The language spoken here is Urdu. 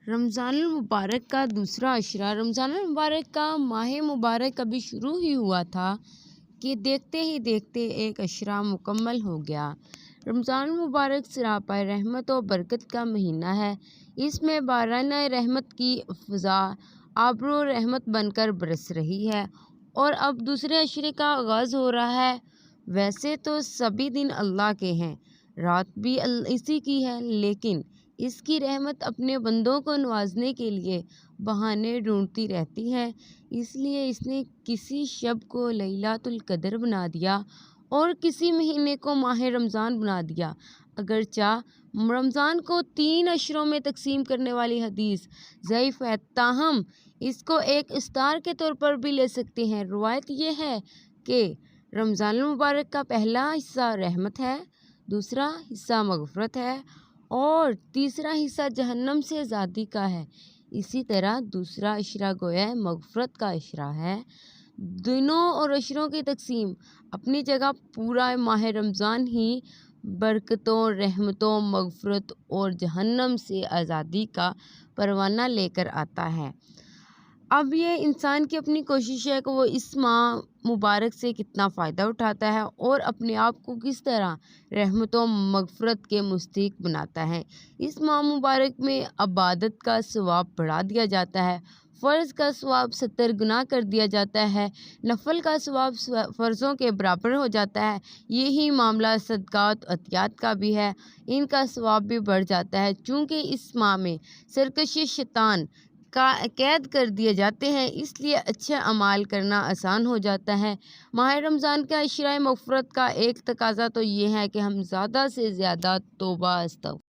رمضان المبارک کا دوسرا عشرہ۔ رمضان المبارک کا ماہ مبارک ابھی شروع ہی ہوا تھا کہ دیکھتے ہی دیکھتے ایک عشرہ مکمل ہو گیا۔ رمضان المبارک سراپا رحمت و برکت کا مہینہ ہے۔ اس میں بارانِ رحمت کی فضا آبرو رحمت بن کر برس رہی ہے اور اب دوسرے عشرے کا آغاز ہو رہا ہے۔ ویسے تو سبھی دن اللہ کے ہیں، رات بھی اسی کی ہے، لیکن اس کی رحمت اپنے بندوں کو نوازنے کے لیے بہانے ڈھونڈتی رہتی ہے۔ اس لیے اس نے کسی شب کو لیلۃ القدر بنا دیا اور کسی مہینے کو ماہ رمضان بنا دیا۔ اگرچہ رمضان کو 3 عشروں میں تقسیم کرنے والی حدیث ضعیف ہے، تاہم اس کو ایک استعارہ کے طور پر بھی لے سکتے ہیں۔ روایت یہ ہے کہ رمضان المبارک کا پہلا حصہ رحمت ہے، دوسرا حصہ مغفرت ہے اور تیسرا حصہ جہنم سے آزادی کا ہے۔ اسی طرح دوسرا عشرہ گویا مغفرت کا عشرہ ہے۔ دنوں اور عشروں کی تقسیم اپنی جگہ پورا ماہ رمضان ہی برکتوں، رحمتوں، مغفرت اور جہنم سے آزادی کا پروانہ لے کر آتا ہے۔ اب یہ انسان کی اپنی کوشش ہے کہ وہ اس ماہ مبارک سے کتنا فائدہ اٹھاتا ہے اور اپنے آپ کو کس طرح رحمت و مغفرت کے مستحق بناتا ہے۔ اس ماہ مبارک میں عبادت کا ثواب بڑھا دیا جاتا ہے، فرض کا ثواب 70 گنا کر دیا جاتا ہے، نفل کا ثواب فرضوں کے برابر ہو جاتا ہے۔ یہی معاملہ صدقات عطیات کا بھی ہے، ان کا ثواب بھی بڑھ جاتا ہے۔ چونکہ اس ماہ میں سرکشی شیطان قید کر دیے جاتے ہیں، اس لیے اچھے اعمال کرنا آسان ہو جاتا ہے۔ ماہ رمضان کا عشرہ مغفرت کا ایک تقاضا تو یہ ہے کہ ہم زیادہ سے زیادہ توبہ استغفار